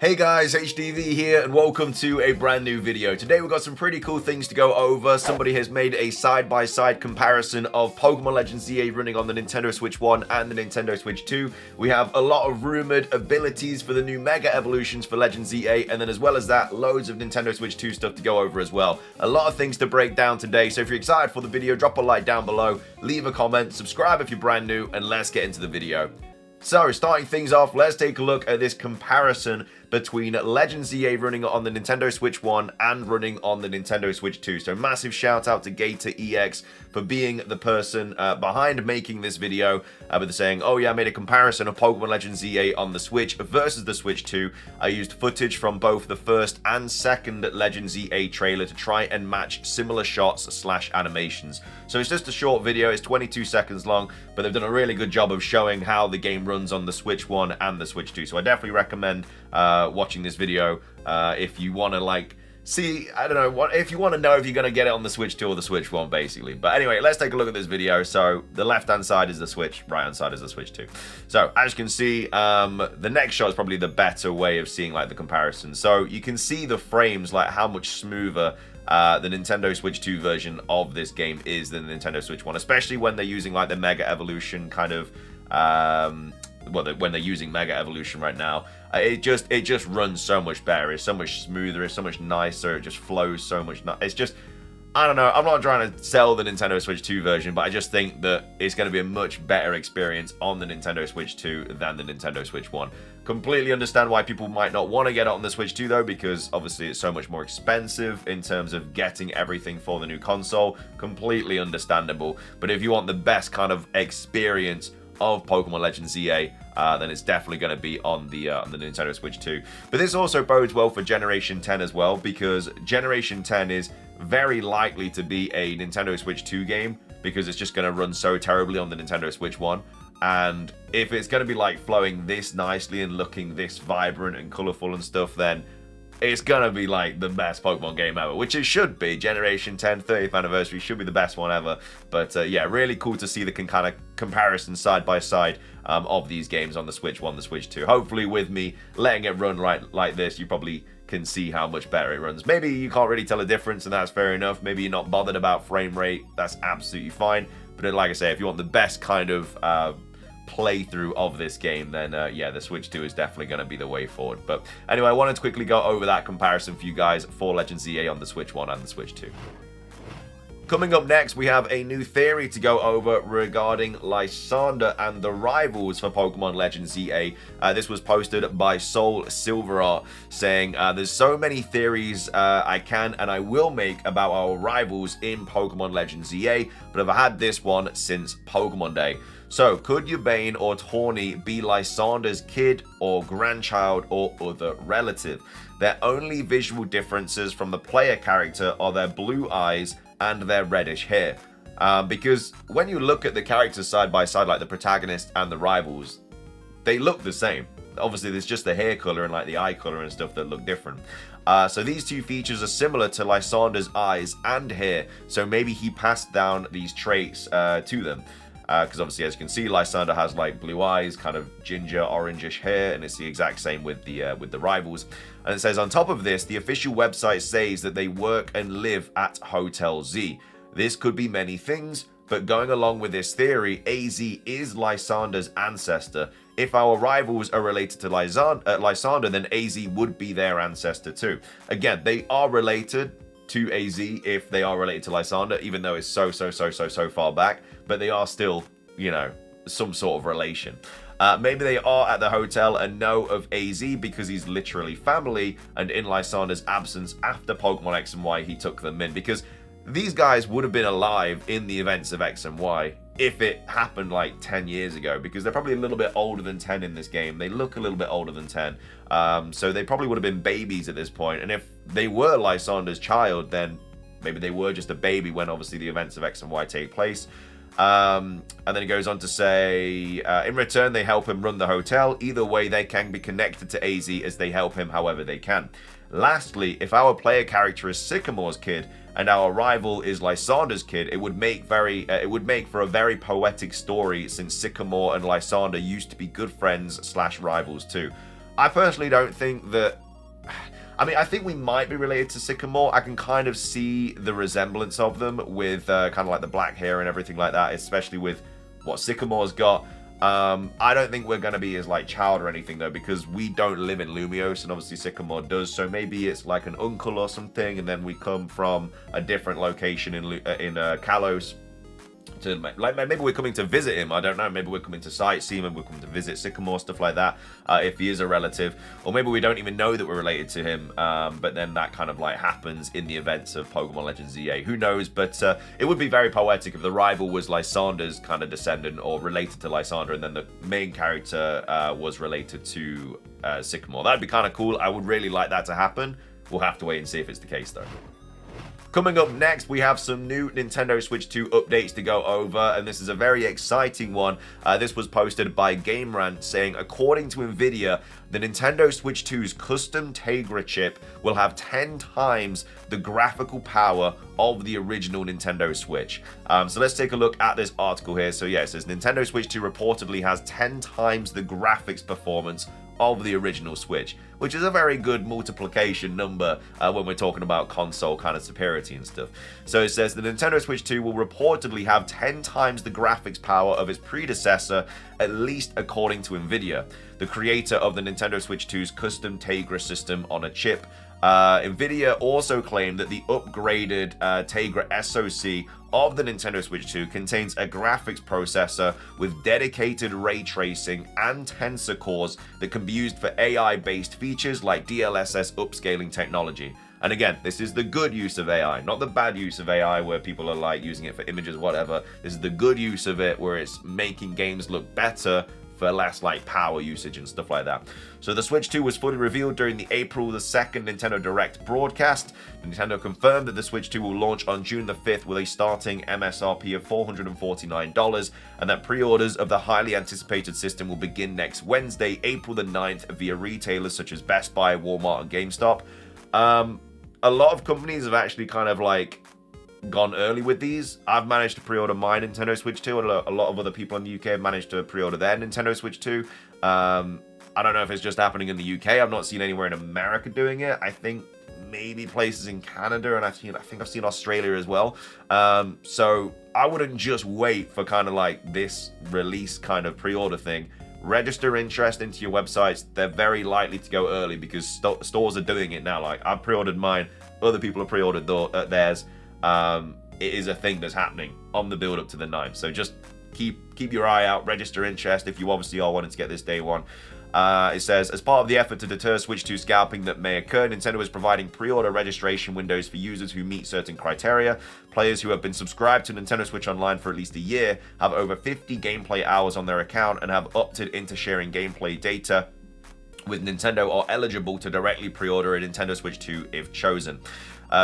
Hey guys, HDV here and welcome to a brand new video. Today we've got some pretty cool things to go over. Somebody has made a side-by-side comparison of Pokemon Legends ZA running on the Nintendo Switch 1 and the Nintendo Switch 2. We have a lot of rumored abilities for the new Mega Evolutions for Legends ZA, and then as well as that, loads of Nintendo Switch 2 stuff to go over as well. A lot of things to break down today, so if you're excited for the video, drop a like down below, leave a comment, subscribe if you're brand new, and let's get into the video. So, starting things off, let's take a look at this comparison between Legends ZA running on the Nintendo Switch 1 and running on the Nintendo Switch 2. So massive shout out to Gator EX for being the person behind making this video, with saying, oh yeah, I made a comparison of Pokemon Legends ZA on the Switch versus the Switch 2. I used footage from both the first and second Legends ZA trailer to try and match similar shots / animations. So it's just a short video, it's 22 seconds long, but they've done a really good job of showing how the game runs on the Switch 1 and the Switch 2. So I definitely recommend watching this video if you want to see, I don't know, if you want to know if you're going to get it on the Switch 2 or the Switch 1 basically. But anyway, let's take a look at this video. So the left hand side is the Switch, right hand side is the Switch 2. So as you can see, the next shot is probably the better way of seeing the comparison. So you can see the frames, how much smoother the Nintendo Switch 2 version of this game is than the Nintendo Switch 1, especially when they're using the Mega Evolution kind of when they're using Mega Evolution right now. It just runs so much better. It's so much smoother. It's so much nicer. It just flows so much. It's just, I don't know. I'm not trying to sell the Nintendo Switch 2 version, but I just think that it's going to be a much better experience on the Nintendo Switch 2 than the Nintendo Switch 1. Completely understand why people might not want to get it on the Switch 2 though, because obviously it's so much more expensive in terms of getting everything for the new console. Completely understandable. But if you want the best kind of experience of Pokemon Legends ZA, then it's definitely going to be on the Nintendo Switch 2. But this also bodes well for Generation 10 as well, because Generation 10 is very likely to be a Nintendo Switch 2 game, because it's just going to run so terribly on the Nintendo Switch 1. And if it's going to be flowing this nicely and looking this vibrant and colorful and stuff, then it's gonna be the best Pokemon game ever, which it should be. Generation 10 30th anniversary should be the best one ever. But yeah, really cool to see the kind of comparison side by side of these games on the Switch 1, the Switch 2. Hopefully with me letting it run right like this, you probably can see how much better it runs. Maybe you can't really tell a difference, and that's fair enough. Maybe you're not bothered about frame rate. That's absolutely fine. But like I say, if you want the best kind of playthrough of this game, then yeah, the Switch 2 is definitely going to be the way forward. But anyway, I wanted to quickly go over that comparison for you guys for Legends ZA on the Switch 1 and the Switch 2. Coming up next, we have a new theory to go over regarding Lysander and the rivals for Pokemon Legends ZA. This was posted by Soul Silverart, saying, there's so many theories I can and I will make about our rivals in Pokemon Legends ZA, but I've had this one since Pokemon Day. So, could Urbane or Tawny be Lysander's kid or grandchild or other relative? Their only visual differences from the player character are their blue eyes and their reddish hair. Because when you look at the characters side by side, like the protagonist and the rivals, they look the same. Obviously, there's just the hair color and the eye color and stuff that look different. So these two features are similar to Lysander's eyes and hair, so maybe he passed down these traits to them. Because obviously, as you can see, Lysander has blue eyes, kind of ginger orangish hair, and it's the exact same with the rivals. And it says, on top of this, the official website says that they work and live at Hotel Z. This could be many things, but going along with this theory, AZ is Lysander's ancestor. If our rivals are related to Lysander, then AZ would be their ancestor too. Again, they are related to AZ if they are related to Lysander, even though it's so far back, but they are still, some sort of relation. Maybe they are at the hotel and know of AZ because he's literally family, and in Lysander's absence after Pokemon X and Y, he took them in, because these guys would have been alive in the events of X and Y if it happened 10 years ago, because they're probably a little bit older than 10 in this game. They look a little bit older than 10. So they probably would have been babies at this point. And if they were Lysander's child, then maybe they were just a baby when obviously the events of X and Y take place. And then it goes on to say, in return, they help him run the hotel. Either way, they can be connected to AZ as they help him however they can. Lastly, if our player character is Sycamore's kid and our rival is Lysander's kid, it would make for a very poetic story, since Sycamore and Lysander used to be good friends / rivals too. I personally don't think that... I mean, I think we might be related to Sycamore. I can kind of see the resemblance of them with kind of like the black hair and everything like that, especially with what Sycamore's got. I don't think we're going to be his like child or anything though, because we don't live in Lumiose and obviously Sycamore does. So maybe it's like an uncle or something, and then we come from a different location in Kalos. Like maybe we're coming to visit him, I don't know, maybe we're coming to sightsee, maybe we're coming to visit Sycamore, stuff like that, if he is a relative, or maybe we don't even know that we're related to him, but then that kind of like happens in the events of Pokemon Legends EA, who knows, but it would be very poetic if the rival was Lysander's kind of descendant, or related to Lysander, and then the main character was related to Sycamore. That'd be kind of cool. I would really like that to happen. We'll have to wait and see if it's the case though. Coming up next, we have some new Nintendo Switch 2 updates to go over, and this is a very exciting one. This was posted by Game Rant saying, according to Nvidia, the Nintendo Switch 2's custom Tegra chip will have 10 times the graphical power of the original Nintendo Switch. So let's take a look at this article here. So yeah, it says Nintendo Switch 2 reportedly has 10 times the graphics performance of the original Switch, which is a very good multiplication number when we're talking about console kind of superiority and stuff. So it says the Nintendo Switch 2 will reportedly have 10 times the graphics power of its predecessor, at least according to Nvidia, the creator of the Nintendo Switch 2's custom Tegra system on a chip. Nvidia also claimed that the upgraded Tegra SoC of the Nintendo Switch 2 contains a graphics processor with dedicated ray tracing and tensor cores that can be used for AI-based features like DLSS upscaling technology. And again, this is the good use of AI, not the bad use of AI where people are like using it for images, whatever. This is the good use of it where it's making games look better for less like power usage and stuff like that. So the Switch 2 was fully revealed during the April the 2nd Nintendo Direct broadcast. Nintendo confirmed that the Switch 2 will launch on June the 5th with a starting MSRP of $449, and that pre-orders of the highly anticipated system will begin next Wednesday, April the 9th via retailers such as Best Buy, Walmart, and GameStop. A lot of companies have actually kind of like gone early with these. I've managed to pre-order my Nintendo Switch 2, and a lot of other people in the UK have managed to pre-order their Nintendo Switch 2. I don't know if it's just happening in the UK. I've not seen anywhere in America doing it. I think maybe places in Canada, and I think I've seen Australia as well. So I wouldn't just wait for kind of like this release kind of pre-order thing. Register interest into your websites. They're very likely to go early because stores are doing it now. Like I've pre-ordered mine, other people have pre-ordered theirs. It is a thing that's happening on the build up to the 9th. So just keep your eye out, register interest if you obviously are wanting to get this day one. It says, as part of the effort to deter Switch 2 scalping that may occur, Nintendo is providing pre-order registration windows for users who meet certain criteria. Players who have been subscribed to Nintendo Switch Online for at least a year, have over 50 gameplay hours on their account, and have opted into sharing gameplay data with Nintendo are eligible to directly pre-order a Nintendo Switch 2 if chosen.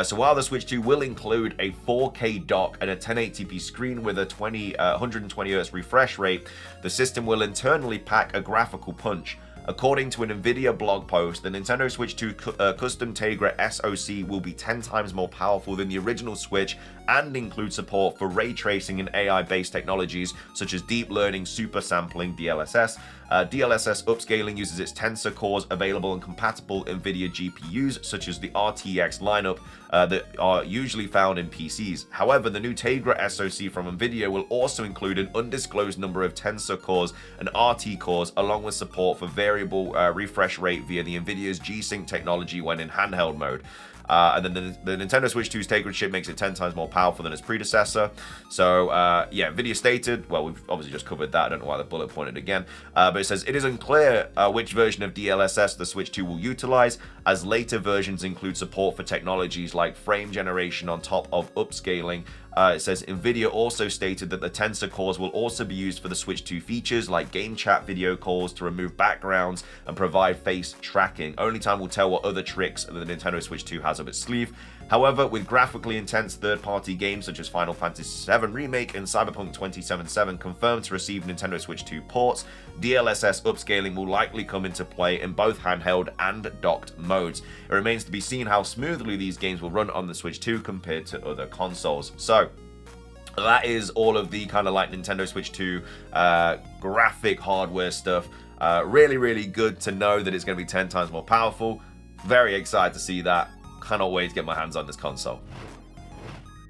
So while the Switch 2 will include a 4K dock and a 1080p screen with a 120Hz refresh rate, the system will internally pack a graphical punch. According to an Nvidia blog post, the Nintendo Switch 2 custom Tegra SoC will be 10 times more powerful than the original Switch and include support for ray tracing and AI-based technologies such as deep learning super sampling DLSS. DLSS upscaling uses its tensor cores available and compatible Nvidia GPUs such as the RTX lineup that are usually found in PCs. However, the new Tegra SoC from Nvidia will also include an undisclosed number of tensor cores and RT cores along with support for variable refresh rate via the Nvidia's G-Sync technology when in handheld mode. And then the Nintendo Switch 2's Tegra chip makes it 10 times more powerful than its predecessor. So, yeah, Nvidia stated, well, we've obviously just covered that. I don't know why the bullet pointed again. But it says, it is unclear which version of DLSS the Switch 2 will utilize, as later versions include support for technologies like frame generation on top of upscaling. It says Nvidia also stated that the tensor cores will also be used for the Switch 2 features like game chat video calls to remove backgrounds and provide face tracking. Only time will tell what other tricks the Nintendo Switch 2 has up its sleeve. However, with graphically intense third-party games such as Final Fantasy VII Remake and Cyberpunk 2077 confirmed to receive Nintendo Switch 2 ports, DLSS upscaling will likely come into play in both handheld and docked modes. It remains to be seen how smoothly these games will run on the Switch 2 compared to other consoles. So, that is all of the kind of like Nintendo Switch 2 graphic hardware stuff. Really, really good to know that it's going to be 10 times more powerful. Very excited to see that. Cannot wait to get my hands on this console.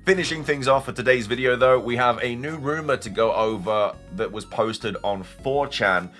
Finishing things off for today's video though, we have a new rumor to go over that was posted on 4chan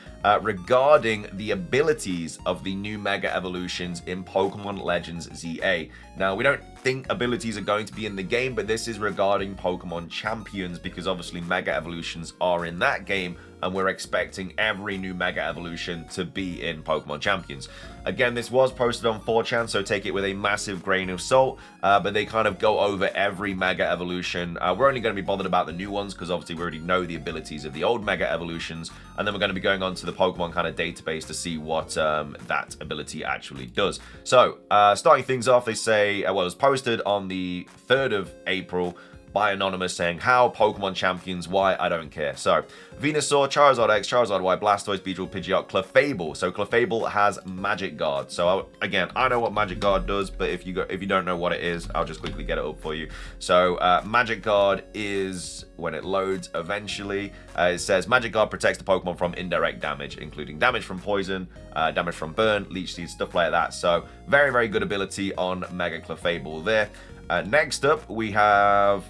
regarding the abilities of the new Mega Evolutions in Pokemon Legends ZA. Now, we don't think abilities are going to be in the game, but this is regarding Pokemon Champions because obviously Mega Evolutions are in that game and we're expecting every new Mega Evolution to be in Pokemon Champions. Again, this was posted on 4chan, so take it with a massive grain of salt, but they kind of go over every Mega Evolution. We're only going to be bothered about the new ones because obviously we already know the abilities of the old Mega Evolutions, and then we're going to be going on to the Pokemon kind of database to see what that ability actually does. So, starting things off, they say, well, it was posted on the 3rd of April, by Anonymous saying, how Pokemon Champions, why, I don't care. So, Venusaur, Charizard X, Charizard Y, Blastoise, Beedrill, Pidgeot, Clefable. So, Clefable has Magic Guard. So, again, I know what Magic Guard does, but if you don't know what it is, I'll just quickly get it up for you. So, Magic Guard is, when it loads eventually, it says, Magic Guard protects the Pokemon from indirect damage, including damage from poison, damage from burn, leech seed, stuff like that. So, very, very good ability on Mega Clefable there. Next up, we have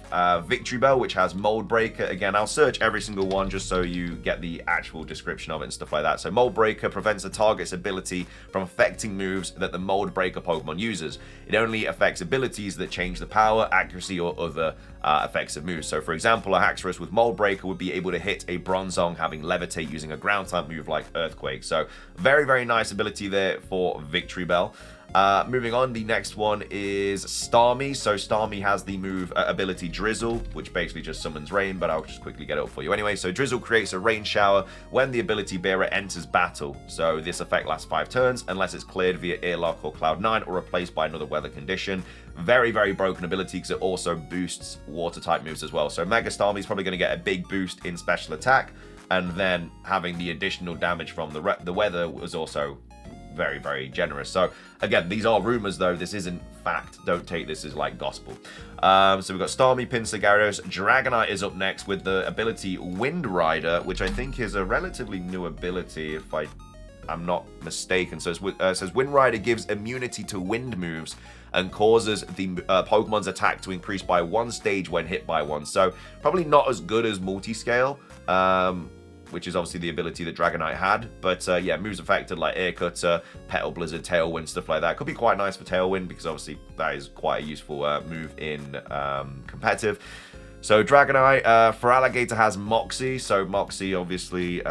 Victory Bell, which has Mold Breaker. Again, I'll search every single one just so you get the actual description of it and stuff like that. So Mold Breaker prevents the target's ability from affecting moves that the Mold Breaker Pokemon uses. It only affects abilities that change the power, accuracy, or other effects of moves. So for example, a Haxorus with Mold Breaker would be able to hit a Bronzong having Levitate using a ground type move like Earthquake. So very, very nice ability there for Victory Bell. Moving on, the next one is Starmie. So Starmie has the move ability Drizzle, which basically just summons rain, but I'll just quickly get it up for you anyway. So Drizzle creates a rain shower when the ability bearer enters battle. So this effect lasts 5 turns unless it's cleared via Airlock or Cloud9 or replaced by another weather condition. Very, very broken ability because it also boosts water type moves as well. So Mega Starmie is probably going to get a big boost in special attack, and then having the additional damage from the weather was also very, very generous. So again, these are rumors though, this isn't fact. Don't take this as like gospel. So we've got Starmie, Pinsir, Gyarados. Dragonite is up next with the ability Wind Rider, which I think is a relatively new ability if I'm not mistaken. So it says Wind Rider gives immunity to wind moves and causes the Pokemon's attack to increase by 1 stage when hit by one. So probably not as good as Multiscale, which is obviously the ability that Dragonite had. But yeah, moves affected like Air Cutter, Petal Blizzard, Tailwind, stuff like that. Could be quite nice for Tailwind because obviously that is quite a useful move in competitive. So Dragonite, Feraligatr has Moxie. So Moxie obviously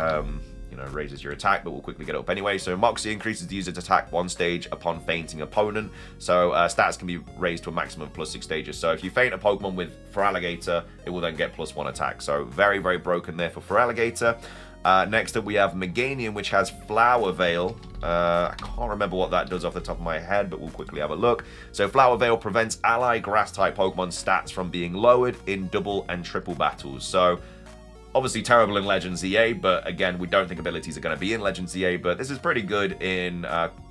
raises your attack, but we'll quickly get it up anyway. So Moxie increases the user's attack 1 stage upon fainting opponent. So stats can be raised to a maximum of +6 stages. So if you feint a Pokemon with Feraligatr, it will then get +1 attack. So very, very broken there for Feraligatr. Next up we have Meganium, which has Flower Veil. I can't remember what that does off the top of my head, but we'll quickly have a look. So Flower Veil prevents ally grass-type Pokemon stats from being lowered in double and triple battles. So obviously terrible in Legends ZA, but again, we don't think abilities are going to be in Legends ZA, but this is pretty good in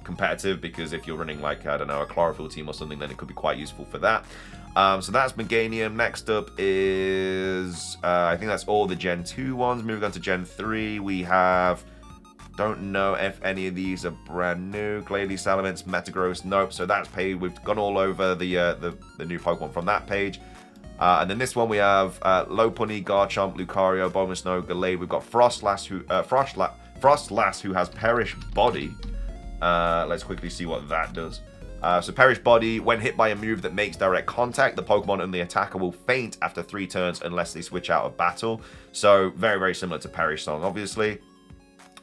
competitive because if you're running like, I don't know, a Chlorophyll team or something, then it could be quite useful for that. So that's Meganium. Next up is, I think that's all the Gen 2 ones. Moving on to Gen 3, we have, don't know if any of these are brand new. Glalie, Salamence, Metagross, nope. So that's paid. We've gone all over the new Pokemon from that page. And then this one we have Lopunny, Garchomp, Lucario, Abomasnow, Gallade. We've got Frostlass who has Perish Body. Let's quickly see what that does. So Perish Body, when hit by a move that makes direct contact, the Pokemon and the attacker will faint after 3 turns unless they switch out of battle. So very, very similar to Perish Song, obviously.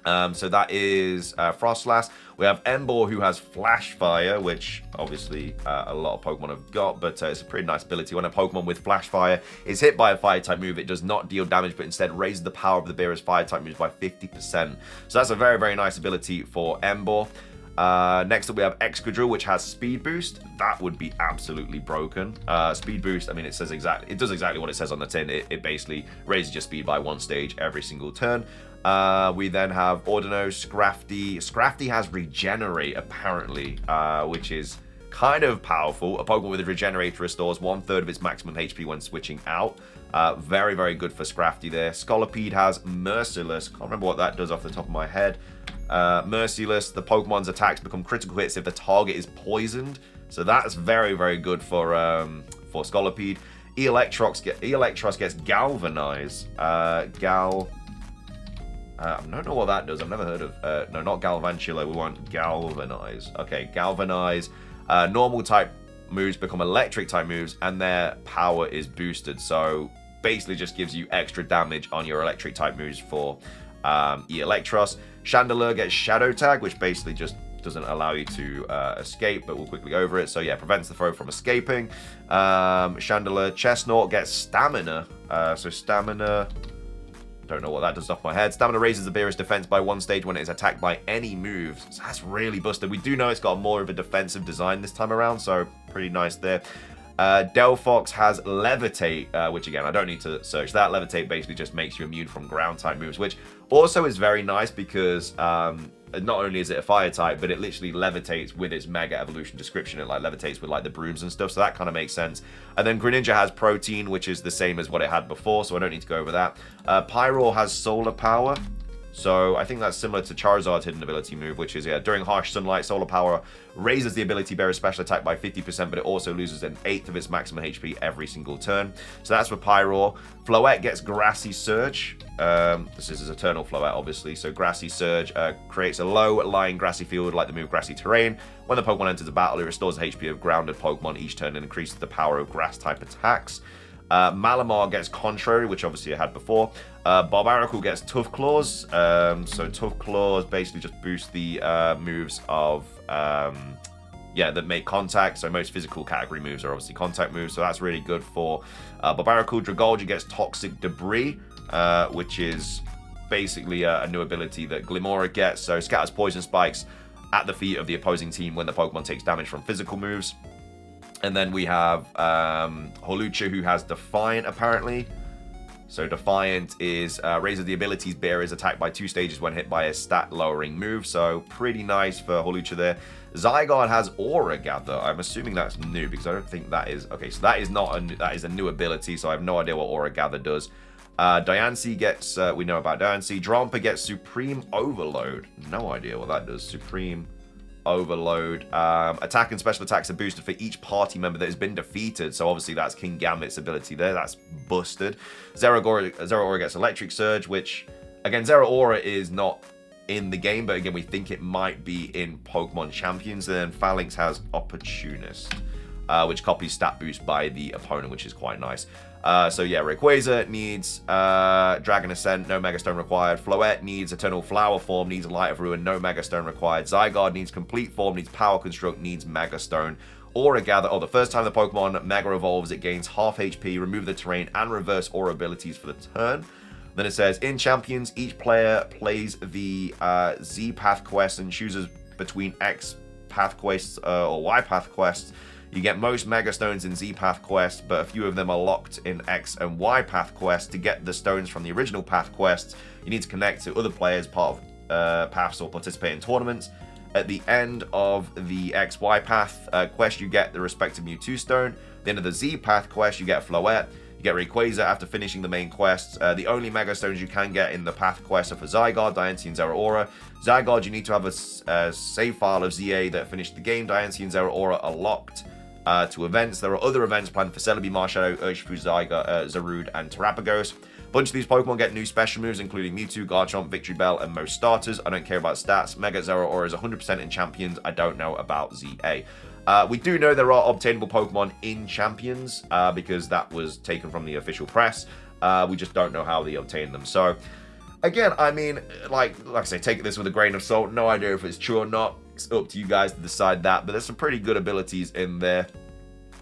So that is Frostlass. We have Emboar, who has Flash Fire, which obviously a lot of Pokemon have got, but it's a pretty nice ability. When a Pokemon with Flash Fire is hit by a Fire-type move, it does not deal damage, but instead raises the power of the bearer's Fire-type moves by 50%. So that's a very, very nice ability for Emboar. Next up we have Excadrill, which has Speed Boost. That would be absolutely broken. Speed Boost, I mean, it does exactly what it says on the tin. It basically raises your speed by 1 stage every single turn. We then have Ordino, Scrafty. Scrafty has Regenerate, apparently, which is kind of powerful. A Pokemon with a Regenerator restores 1/3 of its maximum HP when switching out. Very, very good for Scrafty there. Scolipede has Merciless. Can't remember what that does off the top of my head. Merciless, the Pokemon's attacks become critical hits if the target is poisoned. So that's very, very good for Scolipede. Electros gets Galvanize. I don't know what that does. I've never heard of... no, not Galvantula. We want Galvanize. Okay, Galvanize. Normal type moves become electric type moves, and their power is boosted. So basically just gives you extra damage on your electric type moves for Electros. Chandelure gets Shadow Tag, which basically just doesn't allow you to escape, but we'll quickly go over it. So yeah, prevents the throw from escaping. Chandelure. Chestnut gets Stamina. So Stamina... don't know what that does off my head. Stamina raises the Beerus defense by 1 stage when it is attacked by any move. So that's really busted. We do know it's got more of a defensive design this time around, so pretty nice there. Delphox has Levitate, which again, I don't need to search that. Levitate basically just makes you immune from ground type moves, which also is very nice because not only is it a fire type, but it literally levitates with its mega evolution description. It like levitates with like the brooms and stuff, so that kind of makes sense. And then Greninja has Protein, which is the same as what it had before, so I don't need to go over that. Pyroar has Solar Power. So I think that's similar to Charizard's hidden ability move, which is, yeah, during harsh sunlight, Solar Power raises the ability bearer's special attack by 50%, but it also loses 1/8 of its maximum HP every single turn. So that's for Pyroar. Floette gets Grassy Surge. This is Eternal Floette, obviously. So Grassy Surge creates a low-lying grassy field like the move Grassy Terrain. When the Pokemon enters a battle, it restores the HP of grounded Pokemon each turn and increases the power of grass-type attacks. Malamar gets Contrary, which obviously I had before. Barbaracle gets Tough Claws. So Tough Claws basically just boost the moves of, that make contact. So most physical category moves are obviously contact moves. So that's really good for Barbaracle. Dragolgi gets Toxic Debris, which is basically a new ability that Glimmora gets. So scatters poison spikes at the feet of the opposing team when the Pokemon takes damage from physical moves. And then we have Holucha, who has Defiant, apparently. So Defiant is raises the ability's bearer's attack by 2 stages when hit by a stat-lowering move. So pretty nice for Holucha there. Zygarde has Aura Gather. I'm assuming that's new because I don't think that is... Okay, so that is not that is a new ability, so I have no idea what Aura Gather does. Diancie gets... we know about Diancie. Drampa gets Supreme Overload. No idea what that does. Supreme Overload. Attack and special attacks are boosted for each party member that has been defeated. So obviously that's King Gambit's ability there. That's busted. Zeraora gets Electric Surge, which, again, Zeraora is not in the game, but again, we think it might be in Pokemon Champions. And then Phalanx has Opportunist, which copies stat boost by the opponent, which is quite nice. So yeah, Rayquaza needs Dragon Ascent, no Mega Stone required. Floette needs Eternal Flower Form, needs Light of Ruin, no Mega Stone required. Zygarde needs Complete Form, needs Power Construct, needs Mega Stone. Aura Gather, the first time the Pokemon Mega Evolves, it gains half HP, remove the terrain, and reverse Aura abilities for the turn. Then it says, in Champions, each player plays the Z Path quest and chooses between X Path quests or Y Path quests. You get most Mega Stones in Z Path Quest, but a few of them are locked in X and Y Path Quest. To get the stones from the original Path Quest, you need to connect to other players, part of paths, or participate in tournaments. At the end of the XY Path quest, you get the respective Mewtwo Stone. At the end of the Z Path quest, you get Floette. You get Rayquaza after finishing the main quests. The only Mega Stones you can get in the Path quest are for Zygarde, Diancie, and Zeraora. Zygarde, you need to have a save file of ZA that finished the game. Diancie and Zeraora are locked to events. There are other events planned for Celebi, Marshadow, Urshifu, Zarude, and Terrapagos. A bunch of these Pokemon get new special moves, including Mewtwo, Garchomp, Victory Bell, and most starters. I don't care about stats. Mega Zeraora is 100% in Champions. I don't know about ZA. We do know there are obtainable Pokemon in Champions because that was taken from the official press. We just don't know how they obtain them. So, again, I mean, like I say, take this with a grain of salt. No idea if it's true or not. It's up to you guys to decide that. But there's some pretty good abilities in there.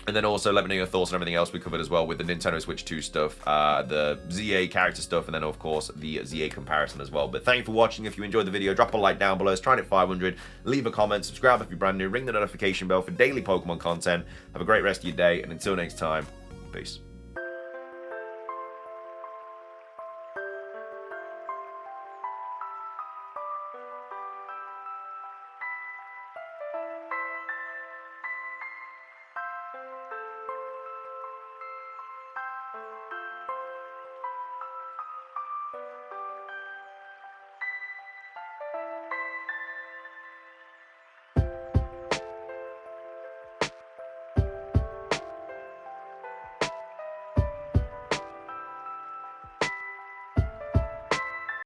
And then also let me know your thoughts on everything else we covered as well with the Nintendo Switch 2 stuff, the ZA character stuff, and then of course the ZA comparison as well. But thank you for watching. If you enjoyed the video, drop a like down below. Let's try and hit 500. Leave a comment, subscribe if you're brand new, ring the notification bell for daily Pokemon content. Have a great rest of your day, and until next time, peace.